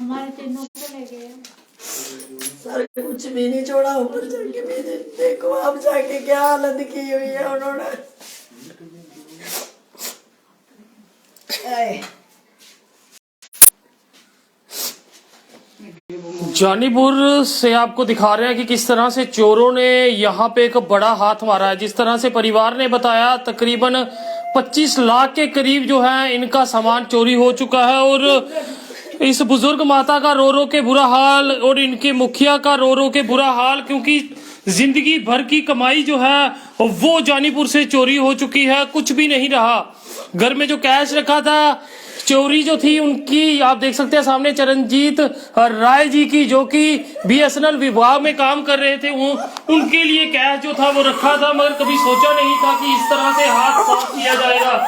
हमारे तीनों को ले गए। सर कुछ भी नहीं छोड़ा, ऊपर जाके मेरे देखो आप जाके क्या हालत की हुई है उन्होंने। जानीपुर से आपको दिखा रहे हैं कि किस तरह से चोरों ने यहाँ पे एक बड़ा हाथ मारा है। जिस तरह से परिवार ने बताया तकरीबन 25 लाख के करीब जो है इनका सामान चोरी हो चुका है और इस बुजुर्ग माता का रो रो के बुरा हाल और इनके मुखिया का रो रो के बुरा हाल, क्योंकि जिंदगी भर की कमाई जो है वो जानीपुर से चोरी हो चुकी है। कुछ भी नहीं रहा। घर में जो कैश रखा था, चोरी जो थी उनकी आप देख सकते हैं सामने चरणजीत राय जी की, जो कि BSNL विभाग में काम कर रहे थे, उनके लिए कैश जो था वो रखा था, मगर कभी सोचा नहीं था कि इस तरह से हाथ साफ किया जाएगा।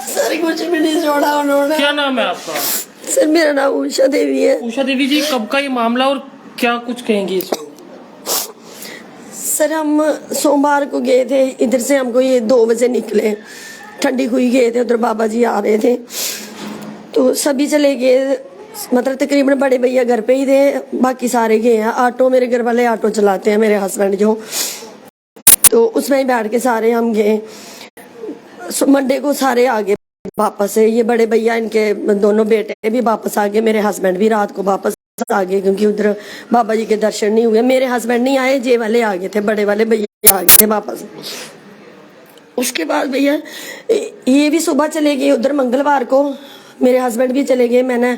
सर कुछ भी नहीं छोड़ा उन्होंने। क्या नाम है आपका? सर मेरा नाम उषा देवी है। उषा देवी जी, कब का ये मामला और क्या कुछ कहेंगी इसमें? सर हम सोमवार को गए थे, इधर से हमको ये 2 बजे निकले, ठंडी हुई गए थे, उधर बाबा जी आ रहे थे तो सभी चले गए, मतलब तकरीबन बड़े भैया घर पे ही थे, बाकी सारे गए हैं। ऑटो, मेरे घर वाले ऑटो चलाते हैं, मेरे हस्बैंड जो, तो उसमें ही बैठ के सारे हम गए। मंडे को सारे आ गए वापस। ये बड़े भैया इनके दोनों बेटे भी वापस आ गए, मेरे हस्बैंड भी रात को वापस आ गए क्योंकि उधर बाबा जी के दर्शन नहीं हुए। मेरे हस्बैंड नहीं आए, जे वाले आ गए थे, बड़े वाले भैया आ गए थे वापस। उसके बाद भैया ये भी सुबह चले गए उधर, मंगलवार को मेरे हस्बैंड भी चले गए। मैंने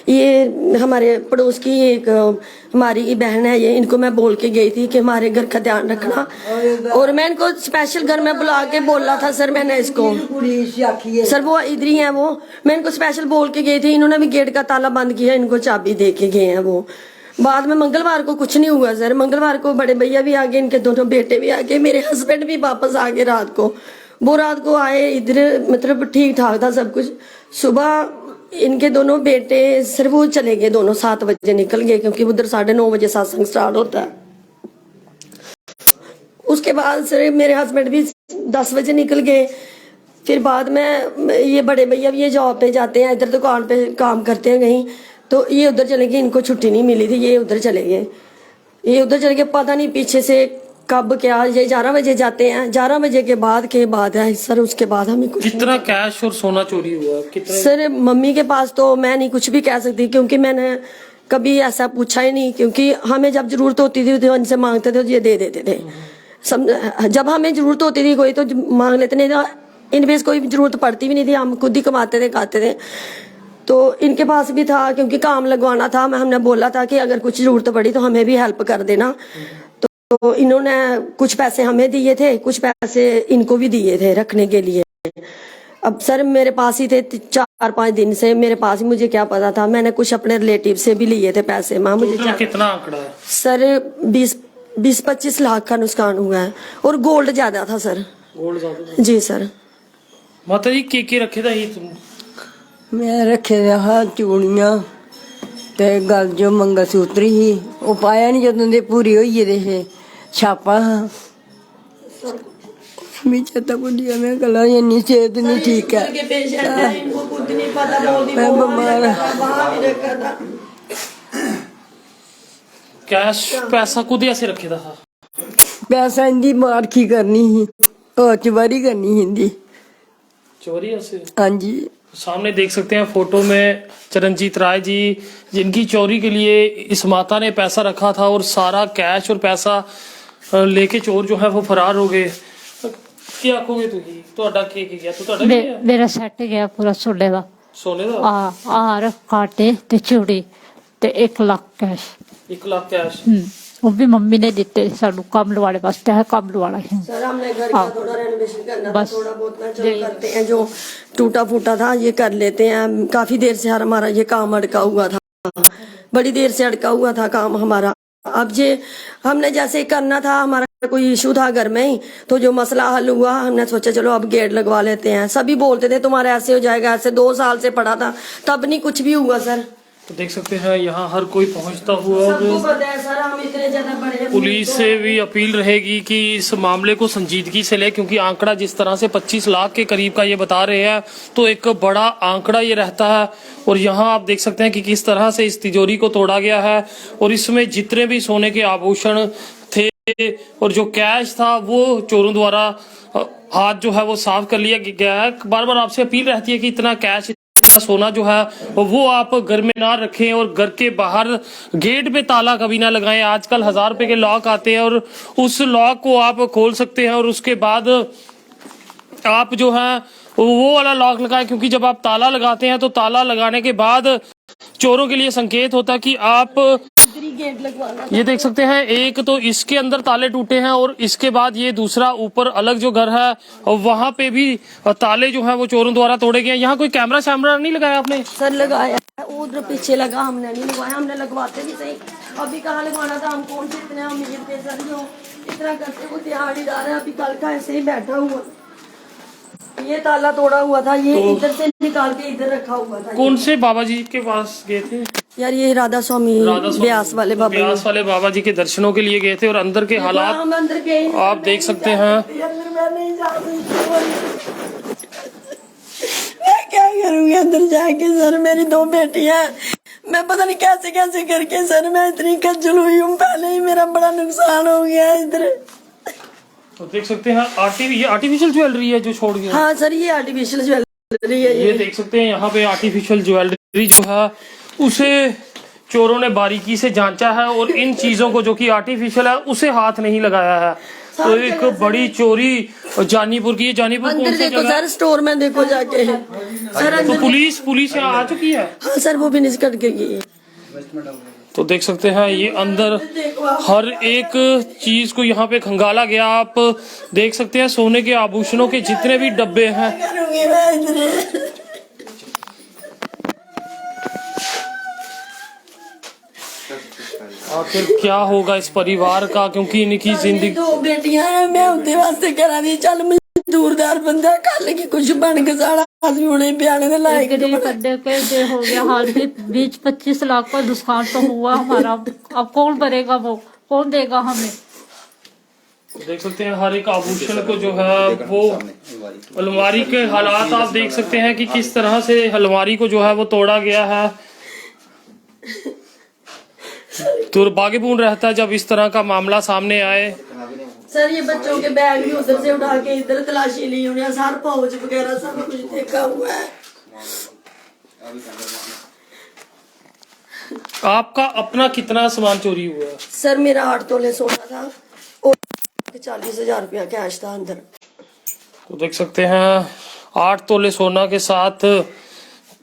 ये हमारे पड़ोस की एक हमारी बहन है, ये इनको मैं बोल के गई थी कि हमारे घर का ध्यान रखना, और मैं इनको स्पेशल घर में बुला के बोला था सर, मैंने इसको सर वो इधर ही है वो, मैं इनको स्पेशल बोल के गई थी। इन्होंने भी गेट का ताला बंद किया, इनको चाबी दे के गए हैं वो। बाद में मंगलवार को कुछ नहीं हुआ सर। मंगलवार को बड़े भैया भी आ गए, इनके दोनों बेटे भी आ गए, मेरे हस्बैंड भी वापस आ गए रात को। वो रात को आए इधर, मतलब ठीक ठाक था सब कुछ। सुबह इनके दोनों बेटे सर वो चले गए, दोनों 7 बजे निकल गए क्योंकि उधर 9:30 बजे सत्संग स्टार्ट होता है। उसके बाद सर मेरे हस्बैंड भी 10 बजे निकल गए। फिर बाद में ये बड़े भैया भी ये जॉब पे जाते हैं, इधर दुकान पे काम करते हैं कहीं, तो ये उधर चले गए, इनको छुट्टी नहीं मिली थी, ये उधर चले गए। ये उधर चले गए, पता नहीं पीछे से कब क्या। ये 11 बजे जाते हैं, 11 बजे के बाद है सर। उसके बाद हमें कुछ कितना कैश और सोना चोरी हुआ कितना? सर मम्मी के पास तो मैं नहीं कुछ भी कह सकती क्योंकि मैंने कभी ऐसा पूछा ही नहीं, क्योंकि हमें जब जरूरत होती थी तो इनसे मांगते थे तो ये दे देते थे। जब हमें जरूरत होती थी कोई तो मांग लेते, नहीं तो इनवेस कोई जरूरत पड़ती भी नहीं थी, हम खुद ही कमाते थे खाते थे। तो इनके पास भी था क्योंकि काम लगवाना था, हमने बोला था कि अगर कुछ जरूरत पड़ी तो हमें भी हेल्प कर देना। तो इन्होंने कुछ पैसे हमें दिए थे, कुछ पैसे इनको भी दिए थे रखने के लिए। अब सर मेरे पास ही थे 4-5 दिन से मेरे पास ही, मुझे क्या पता था। मैंने कुछ अपने रिलेटिव से भी लिए थे पैसे। माँ मुझे कितना आंकड़ा है सर? 20-25 लाख का नुकसान हुआ है, और गोल्ड ज्यादा था सर। गोल्ड ज्यादा? जी सर। माता जी की रखे था ही तुम? मैं रखे हाँ चूड़ियां ते गल जो मंगलसूत्र ही वो पाया नहीं जदों दे पूरी होई दे छापा मिचा तक दिया। मैं गला इन्नी सेहत नहीं ठीक है, मैं बीमार। कैश पैसा खुद ऐसे रखे था? पैसा इंदी मारखी करनी ही और चोरी करनी हिंदी चोरी ऐसे? हाँ जी। सामने देख सकते हैं फोटो में चरणजीत राय जी, जिनकी चोरी के लिए इस माता ने पैसा रखा था और सारा कैश और पैसा लेके चोर जो है वो फरार हो गए। क्या आखोगे तुसी? ਤੁਹਾਡਾ ਕੀ ਗਿਆ? ਤੁਹਾਡਾ ਕੀ ਗਿਆ? मेरा सेट गया पूरा सोने का। सोने का? हार कांटे ते चूड़ी ते 1 लाख कैश। 1 लाख कैश? वो भी मम्मी ने दिते सानू काम लवाने वास्ते है, काम लवाना है सर। हमने घर का थोड़ा रेनोवेशन करना था, थोड़ा बहुत जो करते हैं, जो टूटा फूटा था ये कर लेते हैं। काफी देर से हमारा ये काम अड़का हुआ था, बड़ी देर से अड़का हुआ था काम हमारा। अब ये हमने जैसे करना था, हमारा कोई इशू था घर में ही, तो जो मसला हल हुआ हमने सोचा चलो अब गेट लगवा लेते हैं। सभी बोलते थे तुम्हारा ऐसे हो जाएगा, ऐसे 2 साल से पड़ा था, तब नहीं कुछ भी हुआ सर। तो देख सकते हैं यहाँ हर कोई पहुंचता हुआ सबको और पता है सर, हम इतने ज्यादा बड़े पुलिस से भी अपील रहेगी कि इस मामले को संजीदगी से ले, क्योंकि आंकड़ा जिस तरह से 25 लाख के करीब का ये बता रहे हैं तो एक बड़ा आंकड़ा ये रहता है। और यहाँ आप देख सकते हैं कि किस तरह से इस तिजोरी को तोड़ा गया है और इसमें जितने भी सोने के आभूषण थे और जो कैश था वो चोरों द्वारा हाथ जो है वो साफ कर लिया गया है। बार बार आपसे अपील रहती है कि इतना कैश सोना जो है वो आप घर में ना रखें और घर के बाहर गेट पे ताला कभी ना लगाएं। आजकल 1000 रुपए के लॉक आते हैं और उस लॉक को आप खोल सकते हैं और उसके बाद आप जो है वो वाला लॉक लगाएं, क्योंकि जब आप ताला लगाते हैं तो ताला लगाने के बाद चोरों के लिए संकेत होता है कि आप गेट लगवाना। ये देख सकते हैं एक तो इसके अंदर ताले टूटे हैं और इसके बाद ये दूसरा ऊपर अलग जो घर है और वहां पे भी ताले जो है वो चोरों द्वारा तोड़े गए। यहाँ कोई कैमरा शैमरा नहीं लगाया आपने? सर लगाया है, उधर पीछे लगा, हमने नहीं लगवाया, हमने लगवाते भी सही। अभी कहाँ लगवाना था, हम कौन से इतने अमीर थे सर जो इतना करते वो दिहाड़ीदार है। अभी कल का ऐसे ही बैठा हुआ, ये ताला तोड़ा हुआ था, ये इधर से निकाल के इधर रखा हुआ था। कौन से बाबा जी के पास गए थे? यार ये राधा स्वामी ब्यास वाले बाबा, ब्यास वाले बाबा जी के दर्शनों के लिए गए थे और अंदर के हालात हम अंदर गए आप देख सकते हैं। मैं नहीं जा सकती, मैं क्या करूंगी अंदर जाके सर। मेरी 2 बेटियां, मैं पता नहीं कैसे कैसे करके सर मैं इतनी खज्जल हुई हूँ। पहले ही मेरा बड़ा नुकसान हो गया इधर। तो देख सकते हैं ये आर्टिफिशियल ज्वेलरी है जो छोड़ गया। हाँ सर ये आर्टिफिशियल ज्वेलरी है। ये देख सकते हैं यहाँ पे आर्टिफिशियल ज्वेलरी जो है उसे चोरों ने बारीकी से जांचा है और इन चीजों को जो कि आर्टिफिशियल है उसे हाथ नहीं लगाया है। तो एक बड़ी चोरी जानीपुर की, जानीपुर कौन अंदर सी देखो जगह? सर, स्टोर में देखो जाके सर। तो पुलिस यहाँ आ चुकी है? हाँ सर वो भी निकल के गई है। तो देख सकते हैं ये अंदर हर एक चीज को यहाँ पे खंगाला गया। आप देख सकते हैं सोने के आभूषणों के जितने भी डब्बे हैं। करूंगी मैं इधर। आखिर क्या होगा इस परिवार का, क्योंकि इनकी जिंदगी 2 बेटियां हैं, मैं उनके वास्ते करा दी। चल मजदूरदार बंदा कल की कुछ बन के सारा आदमी होने ब्याने दे लायक गरीब बंदे के दे हो गया हाल भी 20-25 लाख का नुकसान तो हुआ हमारा। अब कौन भरेगा, वो कौन देगा हमें? देख सकते हैं हर एक आभूषण को जो है वो अलमारी के हालात आप देख सकते हैं कि किस तरह से अलमारी को जो है वो तोड़ा गया है। दुर्भाग्यपूर्ण रहता है जब इस तरह का मामला सामने आए। सर ये बच्चों के बैग भी उधर से उठा के इधर तलाशी ली, उन्हें सार पाउच वगैरह सब कुछ देखा हुआ है। आपका अपना कितना सामान चोरी हुआ है? सर मेरा 8 तोले सोना था और 40,000 रुपया कैश था अंदर। तो देख सकते हैं 8 तोले सोना के साथ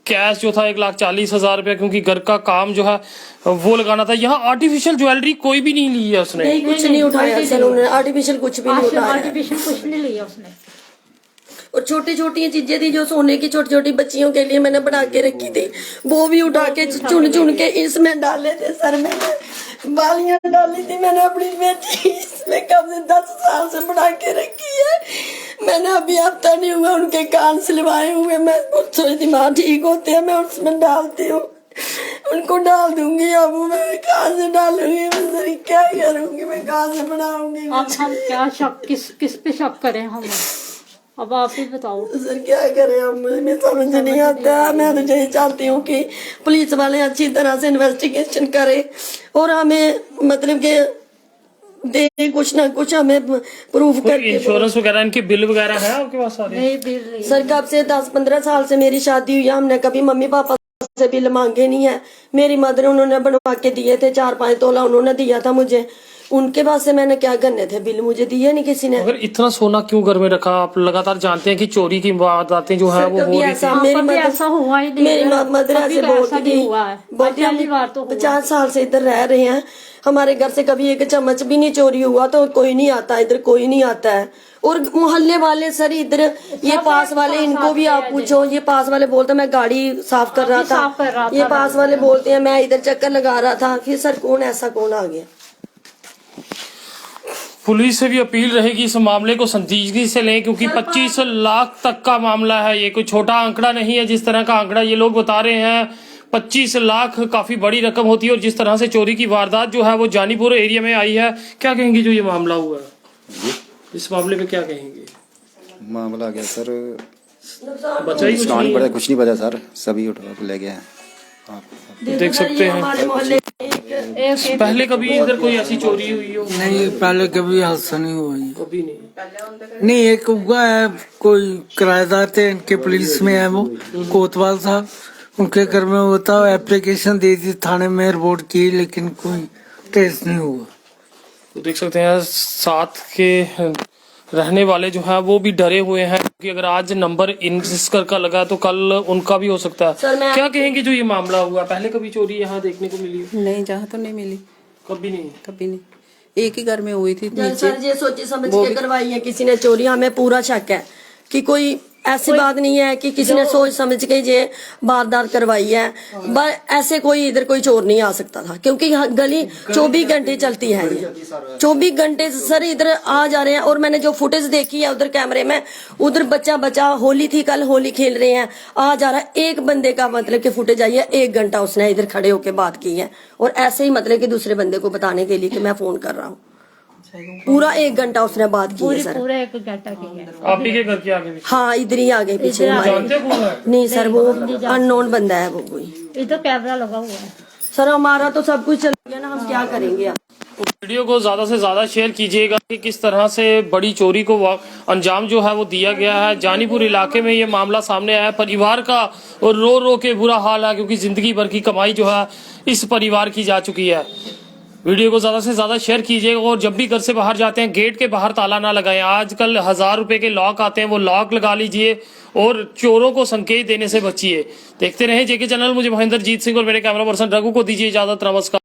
कैश जो था 1,40,000 रुपया, क्योंकि घर का काम जो है वो लगाना था। यहाँ आर्टिफिशियल ज्वेलरी कोई भी नहीं ली है उसने? नहीं कुछ नहीं उठाया सर, उन्होंने आर्टिफिशियल कुछ भी नहीं उठाया। आर्टिफिशियल कुछ नहीं लिया उसने। और छोटी छोटी चीजें थी जो सोने की, छोटी छोटी बच्चियों के लिए मैंने बना के रखी थी, वो भी उठा के चुन चुन के इसमें डाले थे सर। मैंने बालियां डाली थी, मैंने अपनी बेटी इसमें कब से 10 साल से बना के रखी है। मैंने अभी हफ्ता नहीं हुआ उनके कान सिलवाए हुए। मैं सोचती माँ ठीक होते हैं, मैं उसमें डालती हूँ, उनको डाल दूंगी। अब मैं कहाँ से डालूंगी, मैं सर क्या करूंगी, मैं कहाँ से बनाऊंगी? अब हम क्या शक, किस पे शक करें हम? अब आप ही बताओ सर क्या करें हम, मुझे समझ नहीं आता। मैं तो यही चाहती हूँ कि पुलिस वाले अच्छी तरह से इन्वेस्टिगेशन करें और हमें मतलब के दे कुछ ना कुछ हमें प्रूफ करके। इंश्योरेंस वगैरह इनके बिल वगैरह है आपके पास सारे? नहीं बिल नहीं। सर कब से 10-15 साल से मेरी शादी हुई है, हमने कभी मम्मी पापा से बिल मांगे नहीं है। मेरी मदर उन्होंने बनवा के दिए थे, 4-5 तोला उन्होंने दिया था मुझे, उनके पास से मैंने क्या करने थे, बिल मुझे दिए नहीं किसी ने। अगर इतना सोना क्यों घर में रखा? आप लगातार जानते हैं कि चोरी की वारदातें जो है वो हो रही थी। मेरी मदर ऐसा हुआ ही नहीं, मेरी मदर ऐसे बोलती थी, बोलती हम 50 साल से इधर रह रहे हैं, हमारे घर से कभी एक चम्मच भी नहीं चोरी हुआ, तो कोई नहीं आता इधर, कोई नहीं आता है। और मोहल्ले वाले सर इधर ये पास वाले, इनको भी आप पूछो, ये पास वाले बोलते मैं गाड़ी साफ कर रहा था, ये पास वाले बोलते हैं मैं इधर चक्कर लगा रहा था। फिर सर कौन ऐसा कौन आ गया? पुलिस से भी अपील रहेगी इस मामले को संजीदगी से लें, क्योंकि 25 लाख तक का मामला है। ये कोई छोटा आंकड़ा नहीं है जिस तरह का आंकड़ा ये लोग बता रहे हैं। 25 लाख काफी बड़ी रकम होती है। और जिस तरह से चोरी की वारदात जो है वो जानीपुर एरिया में आई है, क्या कहेंगे जो ये मामला हुआ है, इस मामले में क्या कहेंगे? मामला क्या सर, बचा ही कुछ नुकसान नहीं पड़ा, है। कुछ नहीं बचा सर, सभी उठा के ले गए हैं। देख सकते हैं हमारे मोहल्ले पहले कभी इधर कोई ऐसी चोरी हुई हो? नहीं, पहले कभी हादसा नहीं हुआ ये। कभी नहीं। नहीं, एक हुआ है, कोई किराएदार थे, इनके पुलिस में है वो कोतवाल साहब, उनके घर में होता, एप्लीकेशन दे दी थाने में, रिपोर्ट की, लेकिन कोई ट्रेस नहीं हुआ। तो देख सकते हैं साथ के रहने वाले जो हैं वो भी डरे हुए हैं कि अगर आज नंबर इनकर का लगा तो कल उनका भी हो सकता है। सर, मैं क्या कहेंगे जो ये मामला हुआ, पहले कभी चोरी यहाँ देखने को मिली? नहीं, जहाँ तो नहीं मिली, कभी नहीं। कभी नहीं। एक ही घर में हुई थी नीचे। सर ये सोची समझ के करवाई है किसी ने चोरी। हमें पूरा शक है कि कोई ऐसी बात नहीं है कि किसी ने सोच समझ के ये वारदात करवाई है। ऐसे कोई इधर कोई चोर नहीं आ सकता था, क्योंकि गली 24 घंटे चलती है। ये 24 घंटे सर इधर आ जा रहे हैं। और मैंने जो फुटेज देखी है उधर कैमरे में, उधर बच्चा होली थी, कल होली खेल रहे हैं, आ जा रहा है। एक बंदे का मतलब कि फुटेज आई है, 1 घंटा उसने इधर खड़े होके बात की है। और ऐसे ही मतलब कि दूसरे बंदे को बताने के लिए कि मैं फोन कर रहा हूँ, पूरा 1 घंटा उसने बात की है सर। पूरा 1 घंटा की है। आप ही के घर के आगे भी? हाँ, इधर ही आगे पीछे हमारे। जानते कौन है? नहीं सर, वो अननोन बंदा है वो कोई। इधर कैमरा लगा हुआ है। सर हमारा तो सब कुछ चल गया ना, हम क्या करेंगे अब? वीडियो को ज्यादा से ज्यादा शेयर कीजिएगा कि किस तरह से बड़ी चोरी को अंजाम जो है वो दिया गया है। जानीपुर इलाके में ये मामला सामने आया है। परिवार का और रो रो के बुरा हाल है, क्योंकि जिंदगी भर की कमाई जो है इस परिवार की जा चुकी है। वीडियो को ज्यादा से ज्यादा शेयर कीजिएगा। और जब भी घर से बाहर जाते हैं गेट के बाहर ताला ना लगाएं। आजकल 1000 रुपए के लॉक आते हैं, वो लॉक लगा लीजिए और चोरों को संकेत देने से बचिए। देखते रहे जेके चैनल। मुझे महेंद्र जीत सिंह और मेरे कैमरा पर्सन रघु को दीजिए इजाजत। नमस्कार।